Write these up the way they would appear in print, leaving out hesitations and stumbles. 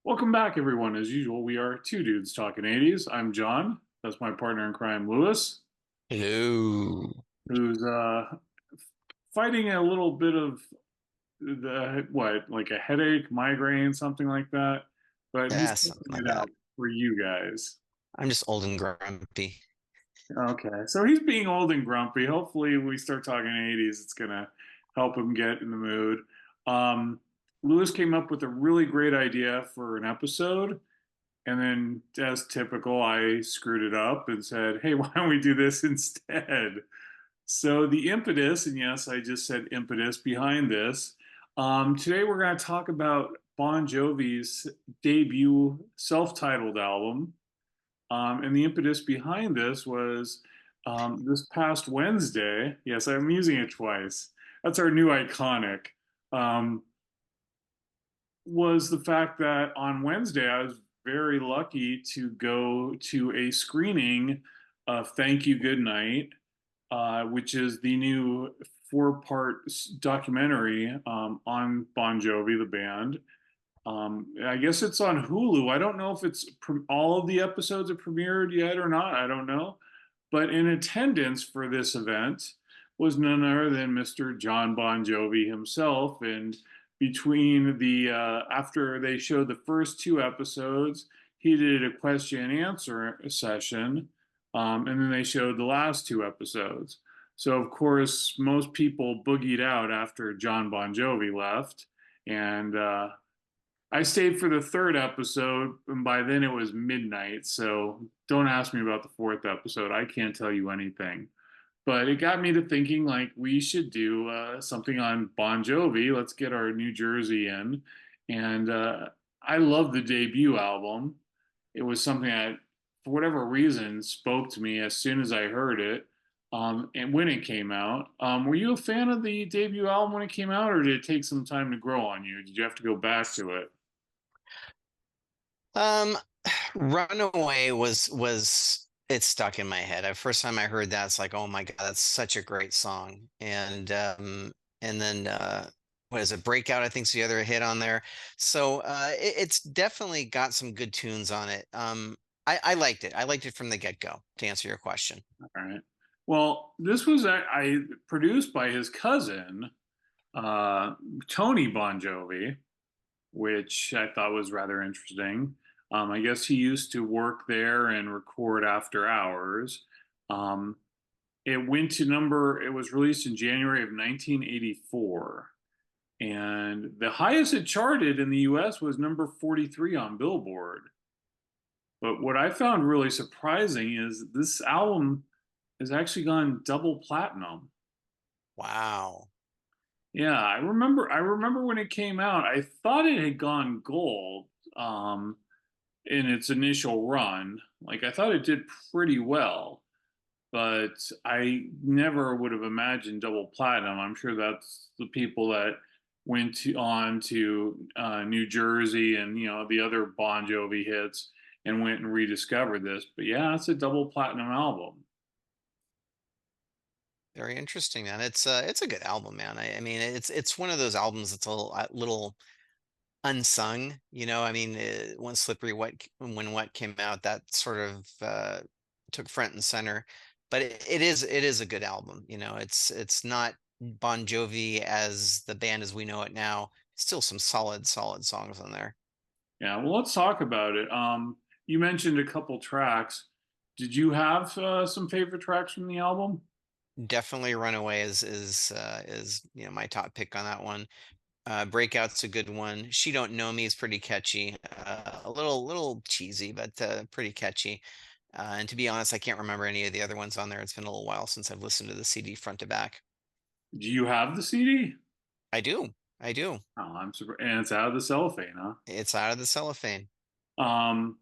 Welcome back, everyone. As usual, we are two dudes talking 80s. I'm John. That's my partner in crime, Lewis, Hello. who's fighting a little bit of like a headache, migraine, something like that. But he's Yeah, something taking like it that. out for you guys. I'm just old and grumpy. Okay, so he's being old and grumpy. Hopefully, when we start talking 80s, it's gonna help him get in the mood. Um, Lewis came up with a really great idea for an episode. And then, as typical, I screwed it up and said, hey, why don't we do this instead? So, the impetus, and yes, I just said impetus behind this. Today, we're going to talk about Bon Jovi's debut self titled album. And the impetus behind this was this past Wednesday. Yes, I'm using it twice. That's our new iconic. Um, was the fact that on Wednesday I was very lucky to go to a screening of Thank You Good Night, which is the new four-part documentary on Bon Jovi, the band. I guess it's on Hulu. I don't know if it's all of the episodes have premiered yet or not. I don't know. But in attendance for this event was none other than Mr. Jon Bon Jovi himself. And between after they showed the first two episodes, he did a question and answer session. And then they showed the last two episodes. So, of course, most people boogied out after Jon Bon Jovi left. And I stayed for the third episode, and by then it was midnight. So don't ask me about the fourth episode. I can't tell you anything. But it got me to thinking like we should do something on Bon Jovi. Let's get our New Jersey in. And I love the debut album. It was something that, for whatever reason, spoke to me as soon as I heard it. And when it came out, were you a fan of the debut album when it came out, or did it take some time to grow on you? Did you have to go back to it? Um, Runaway was it stuck in my head. The first time I heard that, it's like, oh my God, that's such a great song. And then what is it? Breakout, I think's the other hit on there. So it's definitely got some good tunes on it. I liked it. I liked it from the get-go, to answer your question. All right. Well, this was produced by his cousin, uh, Tony Bon Jovi, which I thought was rather interesting. I guess he used to work there and record after hours. Um, it was released in January of 1984. And the highest it charted in the US was number 43 on Billboard. But what I found really surprising is this album has actually gone double platinum. Wow. Yeah, I remember when it came out, I thought it had gone gold in its initial run. Like I thought it did pretty well, but I never would have imagined double platinum. I'm sure that's the people that on to New Jersey and the other Bon Jovi hits and went and rediscovered this. But yeah, it's a double platinum album. Very interesting, man. It's a good album, man. I mean, it's one of those albums that's a little unsung. I mean, when when Wet came out, that sort of took front and center. But it is a good album. It's not Bon Jovi as the band as we know it now. Still some solid songs on there. Yeah, well, let's talk about it. You mentioned a couple tracks. Did you have some favorite tracks from the album? Definitely Runaway is my top pick on that one. Breakout's a good one. She Don't Know Me is pretty catchy. A little cheesy, but pretty catchy. And to be honest, I can't remember any of the other ones on there. It's been a little while since I've listened to the CD front to back. Do you have the CD? I do. I do. Oh, I'm surprised. And it's out of the cellophane, huh? It's out of the cellophane. Um,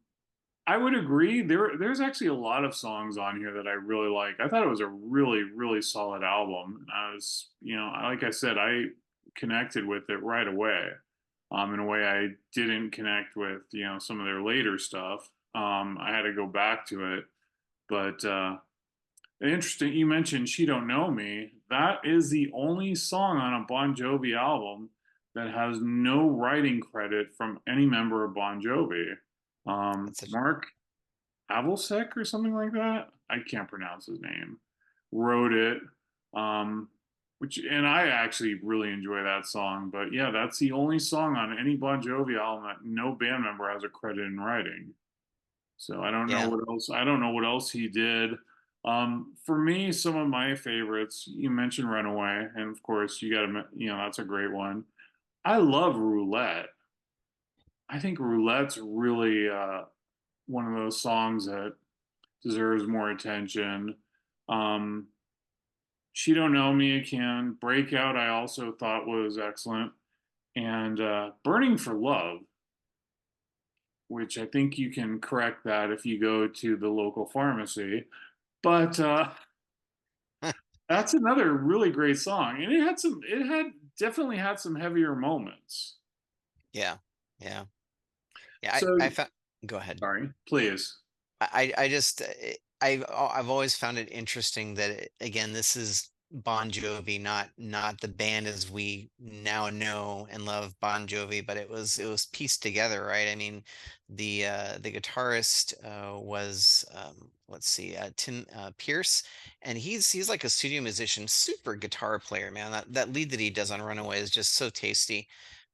I would agree. There's actually a lot of songs on here that I really like. I thought it was a really, really solid album. And I was, like I said, I connected with it right away. In a way I didn't connect with, some of their later stuff. I had to go back to it. But interesting, you mentioned She Don't Know Me. That is the only song on a Bon Jovi album that has no writing credit from any member of Bon Jovi. That's a, Mark Havelsek or something like that. I can't pronounce his name. Wrote it. Um, which and I actually really enjoy that song. But yeah, that's the only song on any Bon Jovi album that no band member has a credit in writing. So I don't know yeah. what else. I don't know what else he did. For me, some of my favorites. You mentioned Runaway, and of course, you got to. That's a great one. I love Roulette. I think Roulette's really one of those songs that deserves more attention. Um, She Don't Know Me Again. Breakout, I also thought was excellent. And Burning for Love, which I think you can correct that if you go to the local pharmacy. But that's another really great song. And it had definitely had some heavier moments. Yeah. Yeah. Yeah. So, I found, go ahead. sorry, please. I just I've always found it interesting that again, this is Bon Jovi, not the band as we now know and love Bon Jovi, but it was pieced together, right? I mean, the guitarist was let's see, Tim Pierce, and he's like a studio musician, super guitar player, man. That lead that he does on Runaway is just so tasty.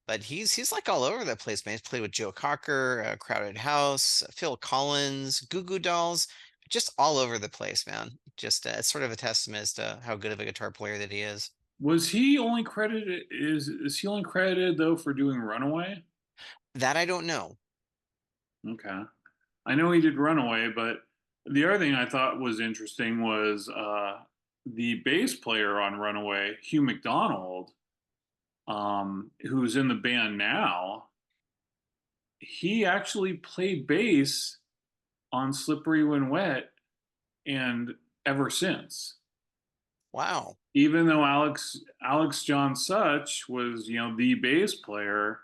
But he's like all over the place, man. He's played with Joe Cocker, Crowded House, Phil Collins, Goo Goo Dolls, just all over the place, man. Just it's sort of a testament as to how good of a guitar player that he is. Was he only credited is he only credited though for doing Runaway? That I don't know. Okay. I know he did Runaway, but the other thing I thought was interesting was the bass player on Runaway, Hugh McDonald, who's in the band now. He actually played bass on Slippery When Wet and ever since. Wow. Even though Alex John Such was, the bass player,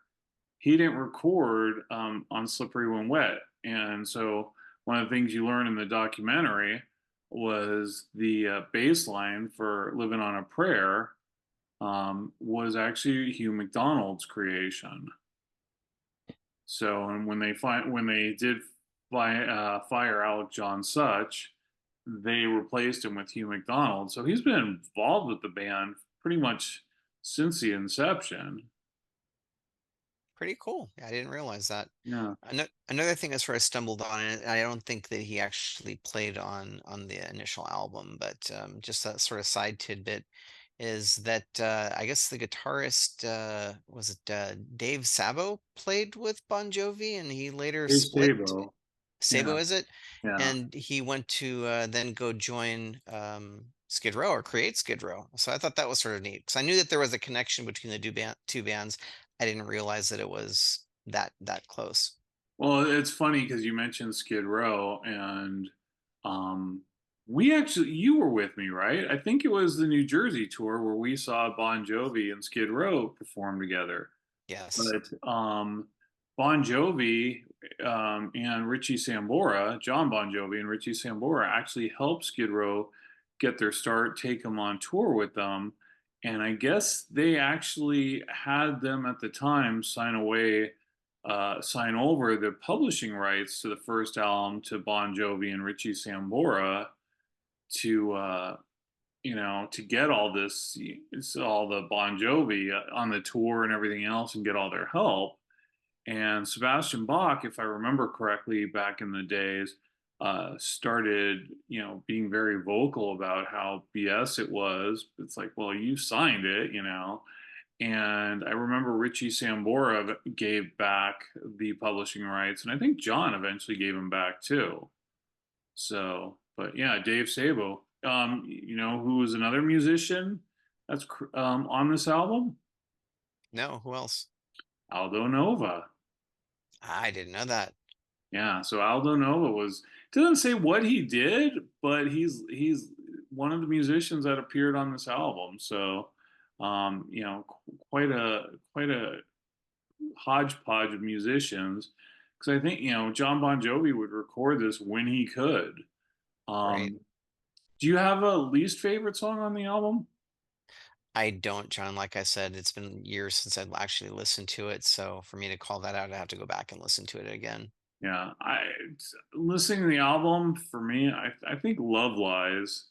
he didn't record on Slippery When Wet. And so one of the things you learn in the documentary was the bass line for Living on a Prayer was actually Hugh McDonald's creation. So, and when they did fire Alec John Such, they replaced him with Hugh McDonald. So he's been involved with the band pretty much since the inception. Pretty cool. Yeah, I didn't realize that. Yeah. Another thing that's where I stumbled on it, I don't think that he actually played on the initial album, but just that sort of side tidbit is that I guess the guitarist was it Dave Sabo played with Bon Jovi, and he later Dave split. Stabo. Sabo, Yeah. is it? Yeah. And he went to then go join Skid Row or create Skid Row. So I thought that was sort of neat because I knew that there was a connection between the two bands. I didn't realize that it was that close. Well, it's funny because you mentioned Skid Row, and um, we actually, you were with me, right? I think it was the New Jersey tour where we saw Bon Jovi and Skid Row perform together. Yes, But Bon Jovi and Richie Sambora, John Bon Jovi and Richie Sambora actually helped Skid Row get their start, take them on tour with them. And I guess they actually had them at the time sign over the publishing rights to the first album to Bon Jovi and Richie Sambora to, to get all this, it's all the Bon Jovi on the tour and everything else and get all their help. And Sebastian Bach, if I remember correctly, back in the days, started, being very vocal about how BS it was. It's like, well, you signed it. And I remember Richie Sambora gave back the publishing rights, and I think John eventually gave them back too. So, but yeah, Dave Sabo, who was another musician that's on this album, no, who else? Aldo Nova. I didn't know that. Yeah, so Aldo Nova was doesn't say what he did, but he's one of the musicians that appeared on this album. So, quite a hodgepodge of musicians. Because I think John Bon Jovi would record this when he could. Right. Um, do you have a least favorite song on the album? I don't, John. Like I said, it's been years since I've actually listened to it. So for me to call that out, I have to go back and listen to it again. Yeah, listening to the album for me, I think Love Lies.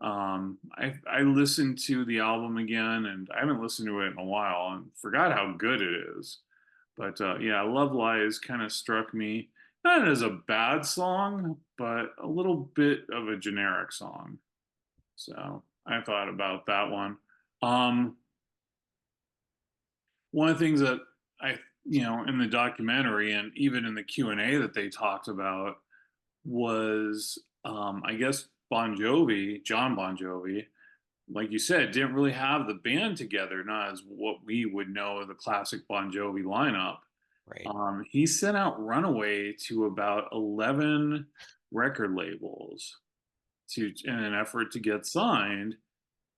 I listened to the album again, and I haven't listened to it in a while, and forgot how good it is. But yeah, Love Lies kind of struck me not as a bad song, but a little bit of a generic song. So I thought about that one. Um, one of the things that I, in the documentary and even in the Q&A that they talked about was, I guess Jon Bon Jovi, like you said, didn't really have the band together, not as what we would know the classic Bon Jovi lineup. Right. He sent out Runaway to about 11 record labels in an effort to get signed,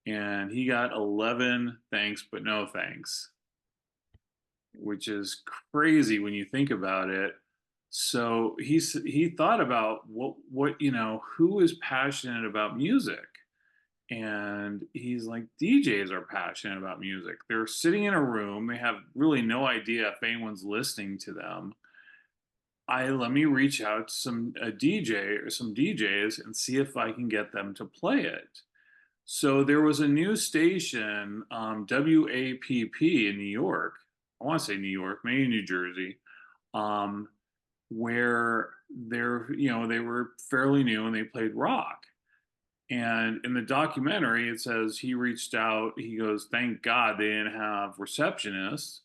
and he got 11 thanks but no thanks, which is crazy when you think about it. So he thought about what who is passionate about music, and he's like, DJs are passionate about music. They're sitting in a room, they have really no idea if anyone's listening to them. I Let me reach out to a DJ or some DJs and see if I can get them to play it. So there was a new station, WAPP in New York. I want to say New York, maybe New Jersey, um, where they were fairly new and they played rock. And in the documentary, it says he reached out. He goes, "Thank God they didn't have receptionists."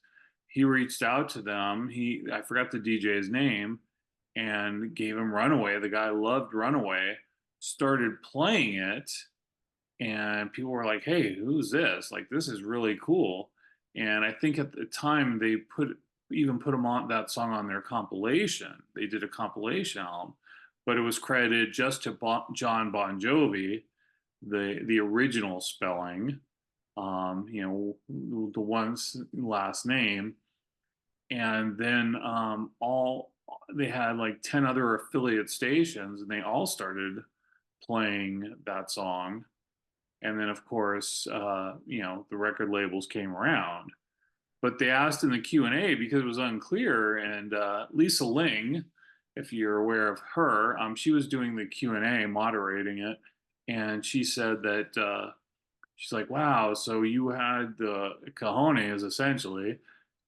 He reached out to them. I forgot the DJ's name, and gave him Runaway. The guy loved Runaway, started playing it, and people were like, "Hey, who's this? Like, this is really cool." And I think at the time they put him on that song on their compilation. They did a compilation album, but it was credited just to Jon Bon Jovi, the original spelling, the one's last name, and then all they had like 10 other affiliate stations, and they all started playing that song. And then, of course, the record labels came around. But they asked in the Q&A because it was unclear, and Lisa Ling, if you're aware of her, she was doing the Q&A, moderating it, and she said that she's like, "Wow, so you had the cojones essentially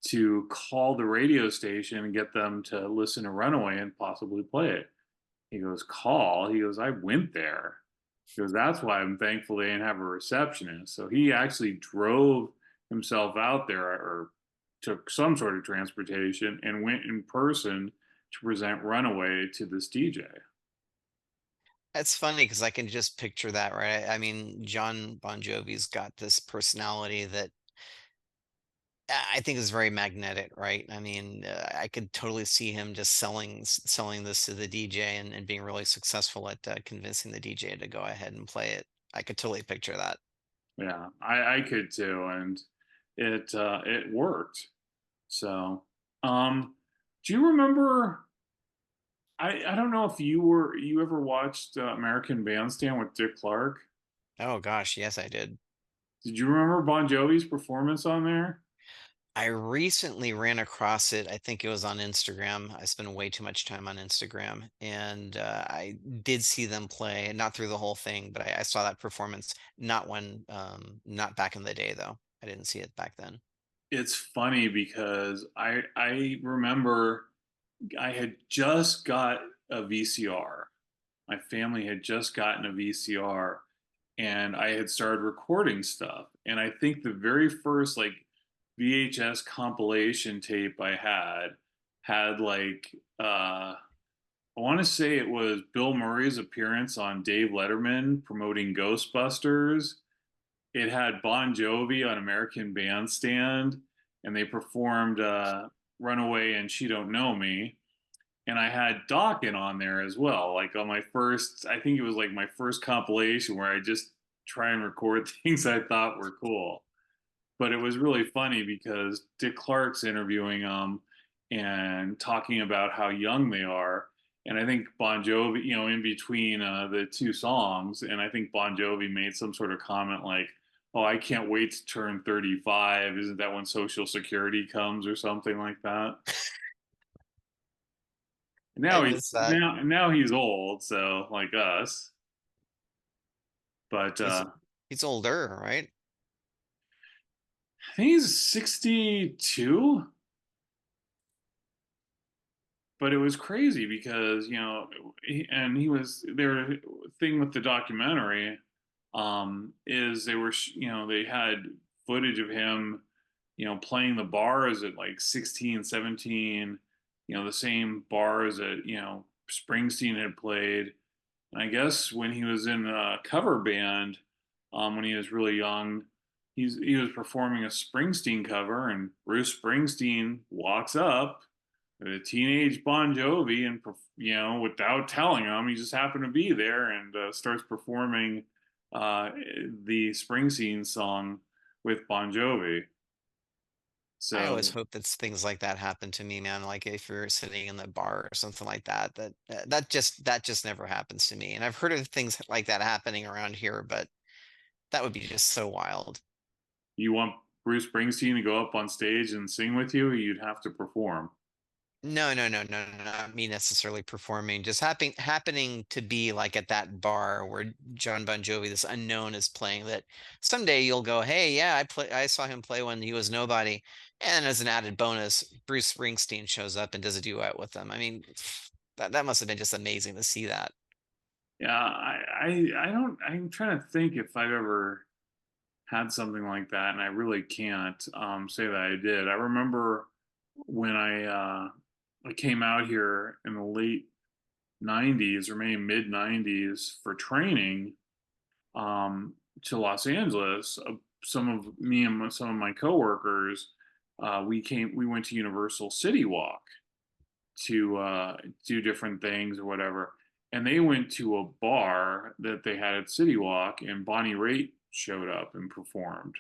to call the radio station and get them to listen to Runaway and possibly play it." He goes, "Call?" He goes, "I went there." He goes, "That's why I'm thankful they didn't have a receptionist." So he actually drove himself out there or took some sort of transportation and went in person to present Runaway to this DJ. It's funny because I can just picture that, right? I mean, John Bon Jovi's got this personality that I think is very magnetic, right? I mean, I could totally see him just selling this to the DJ and being really successful at convincing the DJ to go ahead and play it. I could totally picture that. Yeah, I could too, and it worked. So, do you remember? I don't know if you ever watched American Bandstand with Dick Clark. Oh gosh, yes, I did. Did you remember Bon Jovi's performance on there? I recently ran across it. I think it was on Instagram. I spend way too much time on Instagram, and I did see them play, not through the whole thing, but I saw that performance. Not back in the day though. I didn't see it back then. It's funny because I remember I had just got a VCR. My family had just gotten a VCR, and I had started recording stuff. And I think the very first like VHS compilation tape I had like I want to say it was Bill Murray's appearance on Dave Letterman promoting Ghostbusters. It had Bon Jovi on American Bandstand, and they performed Runaway and She Don't Know Me. And I had Dawkins on there as well, like on my first, I think it was like my first compilation where I just try and record things I thought were cool. But it was really funny because Dick Clark's interviewing them and talking about how young they are. And I think Bon Jovi, in between the two songs, and I think Bon Jovi made some sort of comment like, oh, I can't wait to turn 35. Isn't that when Social Security comes or something like that? I Now he's miss that. now he's old, so like us. But He's he's older, right? I think he's 62. But it was crazy because and he was their thing with the documentary is they had footage of him playing the bars at like 16, 17, the same bars that Springsteen had played. And I guess when he was in a cover band, when he was really young, he was performing a Springsteen cover, and Bruce Springsteen walks up, a teenage Bon Jovi, and without telling him, he just happened to be there and starts performing uh, the Springsteen song with Bon Jovi. I always So hope that things like that happen to me, man. Like if you're sitting in the bar or something like that, that just never happens to me. And I've heard of things like that happening around here, but that would be just so wild. you want Bruce Springsteen to go up on stage and sing with you, you'd have to perform. No, no, no, no, no, not me necessarily performing, just happening to be like at that bar where John Bon Jovi, this unknown, is playing. That someday you'll go, hey, yeah, I saw him play when he was nobody. And as an added bonus, Bruce Springsteen shows up and does a duet with them. I mean, that must have been just amazing to see that. Yeah, I don't. I'm trying to think if I've ever had something like that, and I really can't say that I did. I remember when I came out here in the late '90s or maybe mid '90s for training to Los Angeles. Some of me and some of my coworkers, we went to Universal City Walk to do different things or whatever. And they went to a bar that they had at City Walk, and Bonnie Raitt showed up and performed.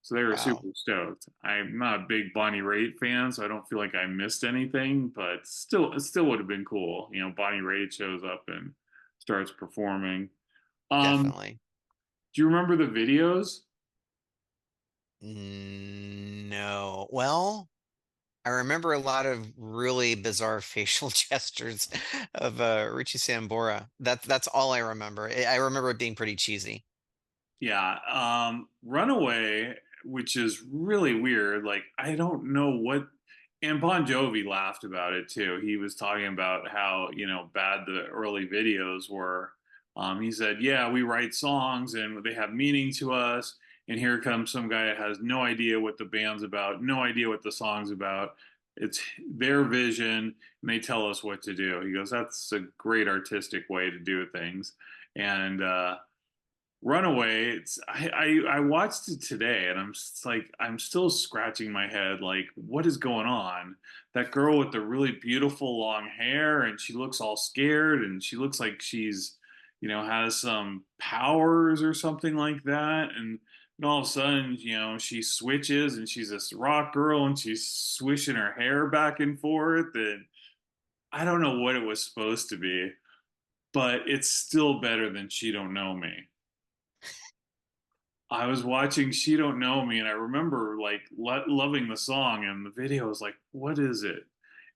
So they were Wow, super stoked. I'm not a big Bonnie Raitt fan, so I don't feel like I missed anything, but still, it still would have been cool. Bonnie Raitt shows up and starts performing. Um, definitely. do you remember the videos? No. Well, I remember a lot of really bizarre facial gestures of Richie Sambora. That's all I remember. I remember it being pretty cheesy. Yeah, Runaway, which is really weird. Like, I don't know what, and Bon Jovi laughed about it too. He was talking about how, bad the early videos were. He said, yeah, we write songs and they have meaning to us. And here comes some guy that has no idea what the band's about, no idea what the song's about. It's their vision, and they tell us what to do. He goes, that's a great artistic way to do things. And Runaway, I watched it today and I'm just like I'm still scratching my head like what is going on? That girl with the really beautiful long hair and she looks all scared and she looks like she's has some powers or something like that and all of a sudden she switches and she's this rock girl and she's swishing her hair back and forth and I don't know what it was supposed to be, but it's still better than She Don't Know Me. I was watching She Don't Know Me, and I remember like loving the song, and the video was like, "What is it?"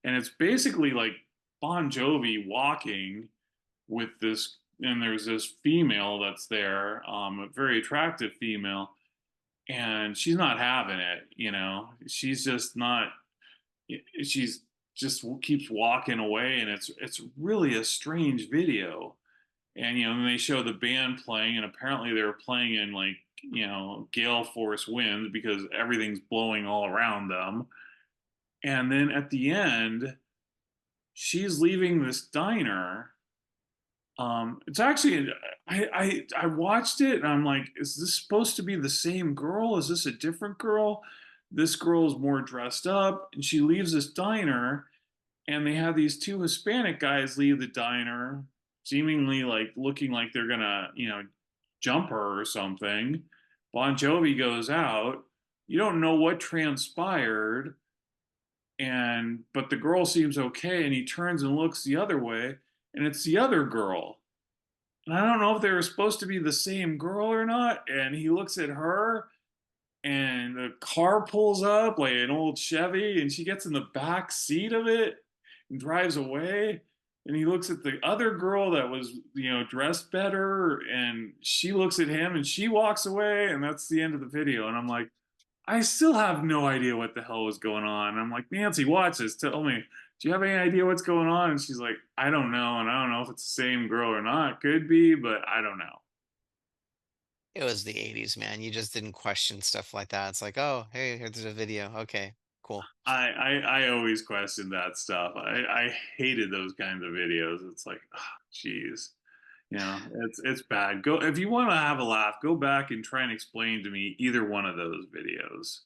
And it's basically like Bon Jovi walking with this, and there's this female that's there, a very attractive female, and she's not having it. She's just not. She's just keeps walking away, and it's really a strange video. And then they show the band playing, and apparently they were playing in like gale force winds because everything's blowing all around them. And then at the end, she's leaving this diner. It's actually I watched it and I'm like, is this supposed to be the same girl? Is this a different girl? This girl is more dressed up, and she leaves this diner, and they have these two Hispanic guys leave the diner, seemingly like looking like they're gonna, jump her or something. Bon Jovi goes out. You don't know what transpired, and but the girl seems okay, and he turns and looks the other way, and it's the other girl. And I don't know if they were supposed to be the same girl or not. And he looks at her, and the car pulls up like an old Chevy, and she gets in the back seat of it and drives away. And he looks at the other girl that was, dressed better, and she looks at him and she walks away, and that's the end of the video. And I'm like, I still have no idea what the hell was going on. And I'm like, Nancy, watch this. Tell me, do you have any idea what's going on? And she's like, I don't know. And I don't know if it's the same girl or not. Could be, but I don't know. It was the 80s, man. You just didn't question stuff like that. It's like, oh, hey, here's a video. Okay, cool. I always question that stuff. I hated those kinds of videos. It's like, oh, geez, it's bad. Go if you want to have a laugh, go back and try and explain to me either one of those videos.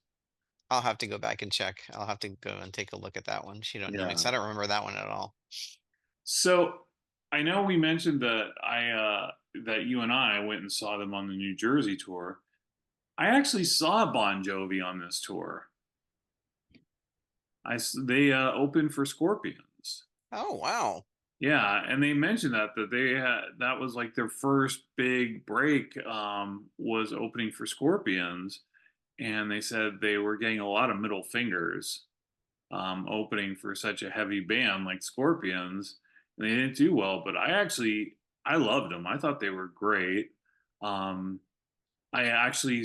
I'll have to go back and check. I'll have to go and take a look at that one. She don't know me, Yeah. 'cause I don't remember that one at all. So I know we mentioned that you and I went and saw them on the New Jersey tour. I actually saw Bon Jovi on this tour. They opened for Scorpions. Oh, wow. Yeah, and they mentioned that they had that was like their first big break, was opening for Scorpions, and they said they were getting a lot of middle fingers, opening for such a heavy band like Scorpions, and they didn't do well. But I loved them. I thought they were great. Um, I actually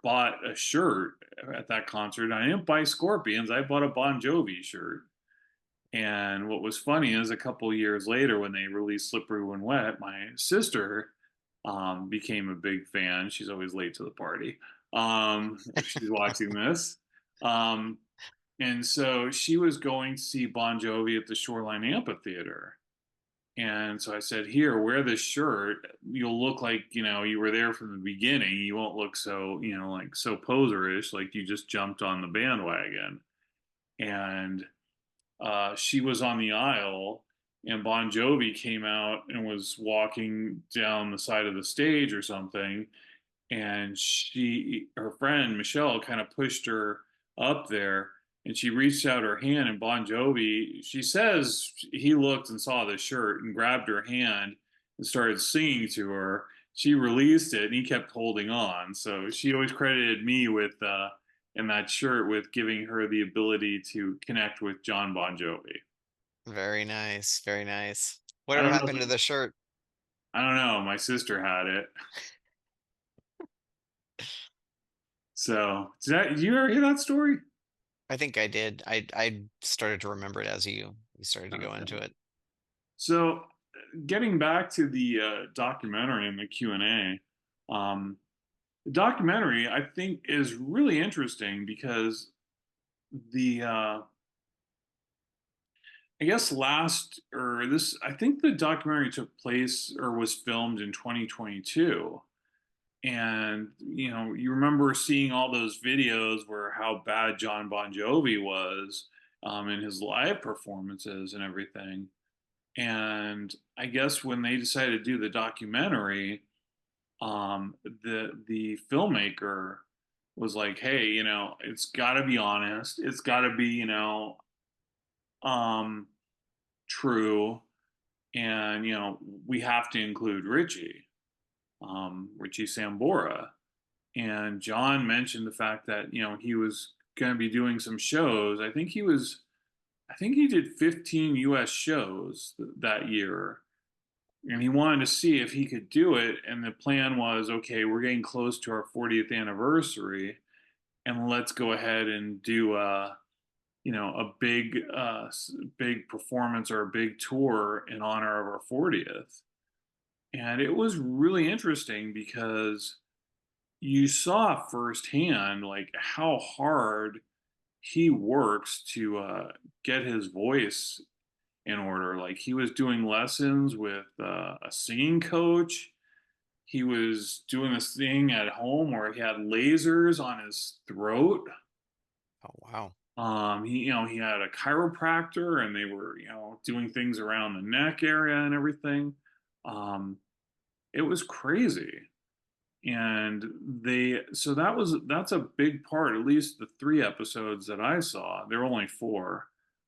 bought a shirt at that concert. I didn't buy Scorpions. I bought a Bon Jovi shirt. And what was funny is a couple years later, when they released Slippery When Wet, my sister became a big fan. She's always late to the party if she's watching this. Um, and so she was going to see Bon Jovi at the Shoreline Amphitheater. And so I said, Here, wear this shirt. You'll look like, you were there from the beginning. You won't look so, like so poserish, like you just jumped on the bandwagon. And she was on the aisle, and Bon Jovi came out and was walking down the side of the stage or something, and her friend Michelle kind of pushed her up there, and she reached out her hand, and Bon Jovi, she says he looked and saw the shirt and grabbed her hand and started singing to her. She released it, and he kept holding on. So she always credited me with in that shirt with giving her the ability to connect with John Bon Jovi. Very nice. Very nice. I Whatever don't know. happened to the shirt? I don't know. My sister had it. So, did you ever hear that story? I think I did. I started to remember it as you started to go into Okay. it. So, getting back to the documentary and the Q&A, the documentary I think is really interesting because the I guess last or this I think the documentary took place or was filmed in 2022. And you remember seeing all those videos where how bad John Bon Jovi was in his live performances and everything. And I guess when they decided to do the documentary, the filmmaker was like, "Hey, it's got to be honest. It's got to be, um, true, and we have to include Richie Sambora." And John mentioned the fact that he was going to be doing some shows. I think he did 15 U.S. shows that year, and he wanted to see if he could do it. And the plan was, okay, we're getting close to our 40th anniversary, and let's go ahead and do a big performance or a big tour in honor of our 40th. And it was really interesting because you saw firsthand like how hard he works to get his voice in order. Like he was doing lessons with a singing coach. He was doing this thing at home where he had lasers on his throat. Oh, wow. He had a chiropractor, and they were doing things around the neck area and everything. Um, it was crazy. And that's a big part, at least the 3 episodes that I saw, there were only four,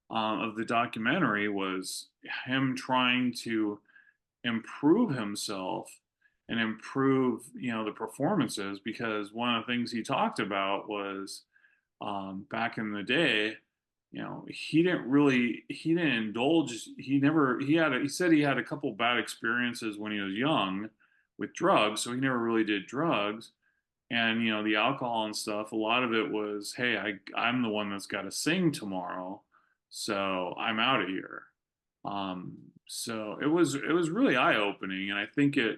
of the documentary was him trying to improve himself and improve, the performances, because one of the things he talked about was, back in the day, he didn't indulge. He said he had a couple bad experiences when he was young with drugs, so he never really did drugs. And the alcohol and stuff, a lot of it was, hey, I'm the one that's got to sing tomorrow, so I'm out of here. So it was really eye opening, and I think it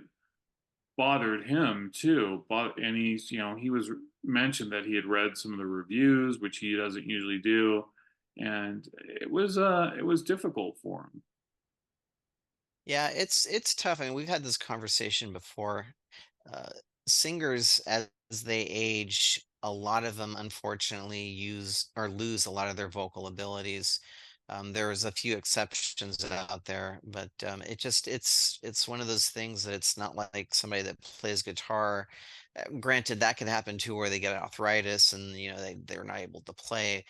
bothered him too. But and he was mentioned that he had read some of the reviews, which he doesn't usually do, and it was difficult for him. Yeah, it's tough. I mean, we've had this conversation before. Uh, Singers, as they age, a lot of them unfortunately use or lose a lot of their vocal abilities. There's a few exceptions out there, but it's one of those things that it's not like somebody that plays guitar. Granted, that could happen too, where they get arthritis and they're not able to play.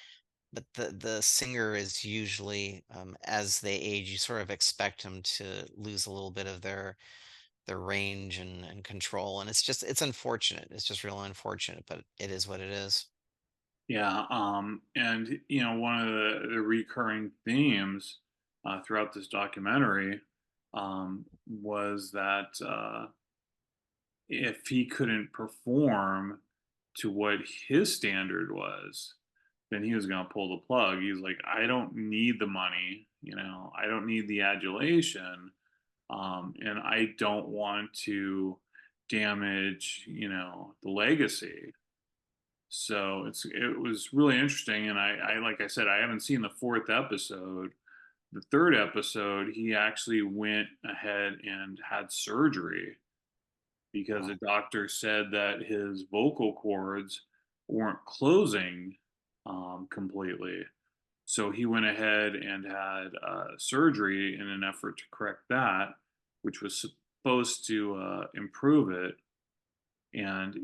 But the singer is usually, as they age, you sort of expect them to lose a little bit of their range and control, and it's unfortunate. It's just real unfortunate, but it is what it is. Yeah, and one of the recurring themes throughout this documentary was that if he couldn't perform to what his standard was, then he was going to pull the plug. He's like, I don't need the money, I don't need the adulation, and I don't want to damage, the legacy. So it was really interesting, and I like I said, I haven't seen the fourth episode. The third episode, he actually went ahead and had surgery because the Wow. doctor said that his vocal cords weren't closing completely. So he went ahead and had surgery in an effort to correct that, which was supposed to improve it. And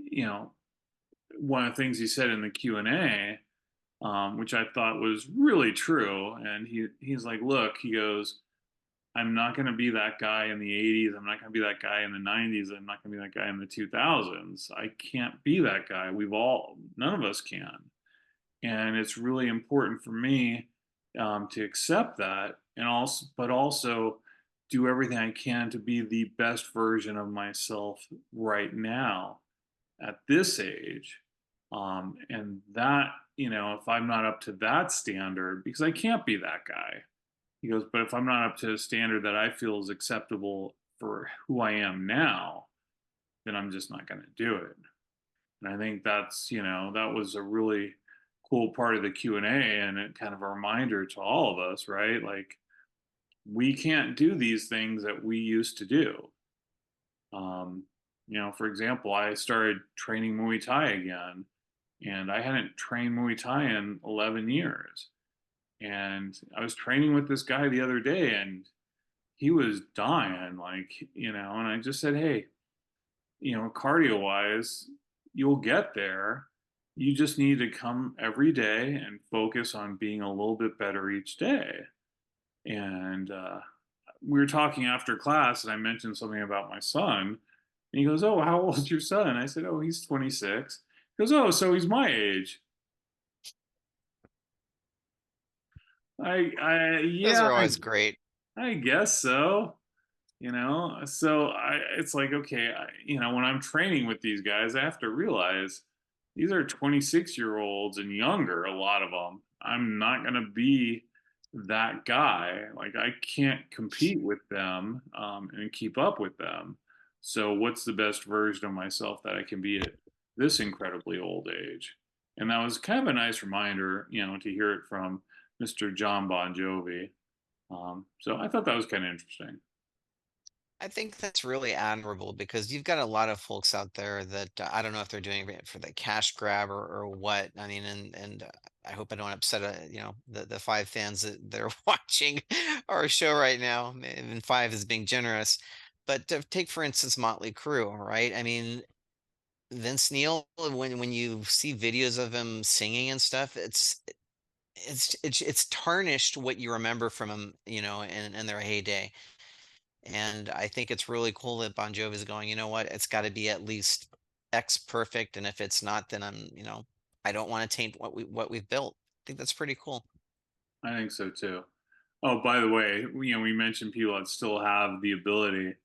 one of the things he said in the Q&A, which I thought was really true, and he's like, "Look," he goes, "I'm not going to be that guy in the '80s. I'm not going to be that guy in the '90s. I'm not going to be that guy in the 2000s. I can't be that guy. None of us can." And it's really important for me to accept that, and also do everything I can to be the best version of myself right now at this age. And that, if I'm not up to that standard, because I can't be that guy, he goes, but if I'm not up to a standard that I feel is acceptable for who I am now, then I'm just not going to do it. And I think that was a really cool part of the Q&A, and it kind of a reminder to all of us, right? Like, we can't do these things that we used to do. Um, for example, I started training Muay Thai again, and I hadn't trained Muay Thai in 11 years. And I was training with this guy the other day, and he was dying, like, and I just said, hey, cardio wise, you'll get there. You just need to come every day and focus on being a little bit better each day. And we were talking after class, and I mentioned something about my son. And he goes, "Oh, how old is your son?" I said, "Oh, he's 26." He goes, "Oh, so he's my age." Those Yeah, are always great. I guess so. So it's like, okay, when I'm training with these guys, I have to realize these are 26-year-olds and younger, a lot of them. I'm not going to be that guy. Like, I can't compete with them and keep up with them. So what's the best version of myself that I can be at this incredibly old age? And that was kind of a nice reminder, to hear it from Mr. Jon Bon Jovi. So I thought that was kind of interesting. I think that's really admirable because you've got a lot of folks out there that I don't know if they're doing it for the cash grab or what. I mean, and I hope I don't upset the five fans that are watching our show right now. Even five is being generous, but take for instance Motley Crue, right? I mean, Vince Neil, when you see videos of him singing and stuff, it's tarnished what you remember from him, in their heyday. And I think it's really cool that Bon Jovi is going, you know what, it's got to be at least X perfect. And if it's not, then I don't want to taint what we've built. I think that's pretty cool. I think so too. Oh, by the way, we mentioned people that still have the ability.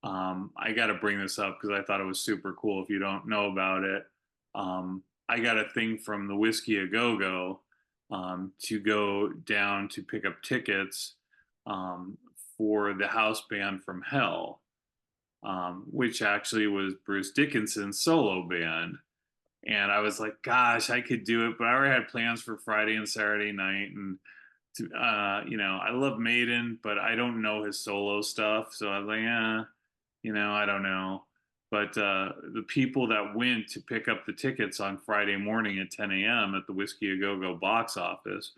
I got to bring this up because I thought it was super cool. If you don't know about it, I got a thing from the Whiskey A Go Go to go down to pick up tickets um, for the house band from Hell, which actually was Bruce Dickinson's solo band. And I was like, gosh, I could do it, but I already had plans for Friday and Saturday night, and I love Maiden, but I don't know his solo stuff. So I was like, I don't know. But the people that went to pick up the tickets on Friday morning at 10 a.m. at the Whiskey A Go Go box office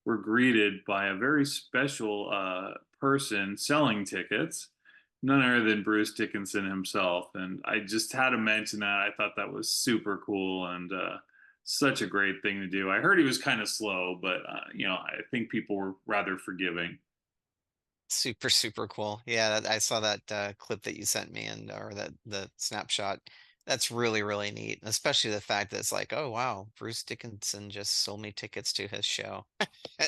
were greeted by a very special person selling tickets, none other than Bruce Dickinson himself. And I just had to mention that. I thought that was super cool and such a great thing to do. I heard he was kind of slow, but I think people were rather forgiving. Super, super cool. Yeah, I saw that clip that you sent me, and or that the snapshot. That's really, really neat. And especially the fact that it's like, oh wow, Bruce Dickinson just sold me tickets to his show.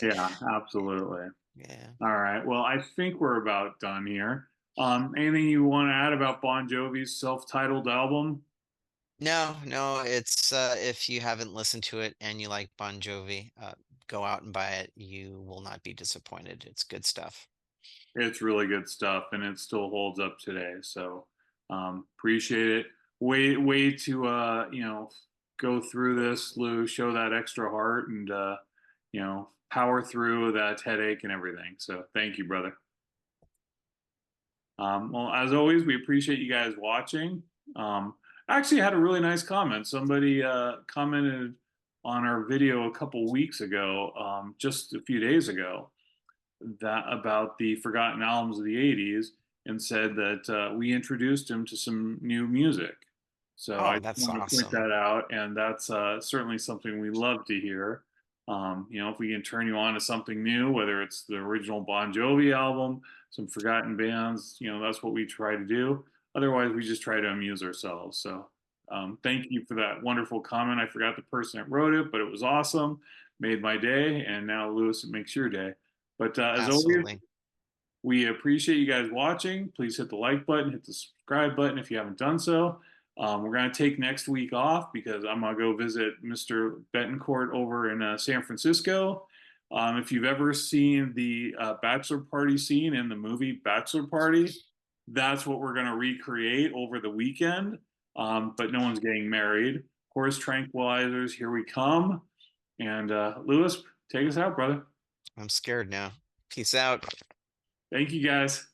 Yeah, absolutely. Yeah. All right. Well, I think we're about done here. Anything you want to add about Bon Jovi's self-titled album? No, no, it's if you haven't listened to it and you like Bon Jovi, go out and buy it. You will not be disappointed. It's good stuff. It's really good stuff, and it still holds up today. So appreciate it. Way to go through this, Lou. Show that extra heart, and power through that headache and everything. So thank you, brother. Well, as always, we appreciate you guys watching. I actually had a really nice comment. Somebody commented on our video a couple weeks ago, just a few days ago, that about the forgotten albums of the 80s and said that we introduced him to some new music. So I Oh, just that's want to point awesome. that out, and that's certainly something we love to hear. If we can turn you on to something new, whether it's the original Bon Jovi album, some forgotten bands, that's what we try to do. Otherwise, we just try to amuse ourselves. So thank you for that wonderful comment. I forgot the person that wrote it, but it was awesome. Made my day, and now Lewis, it makes your day. But as always, Absolutely. we appreciate you guys watching. Please hit the like button, hit the subscribe button if you haven't done so. We're going to take next week off because I'm going to go visit Mr. Betancourt over in San Francisco. If you've ever seen the bachelor party scene in the movie Bachelor Party, that's what we're going to recreate over the weekend. But no one's getting married. Horse tranquilizers, here we come. And Lewis, take us out, brother. I'm scared now. Peace out. Thank you guys.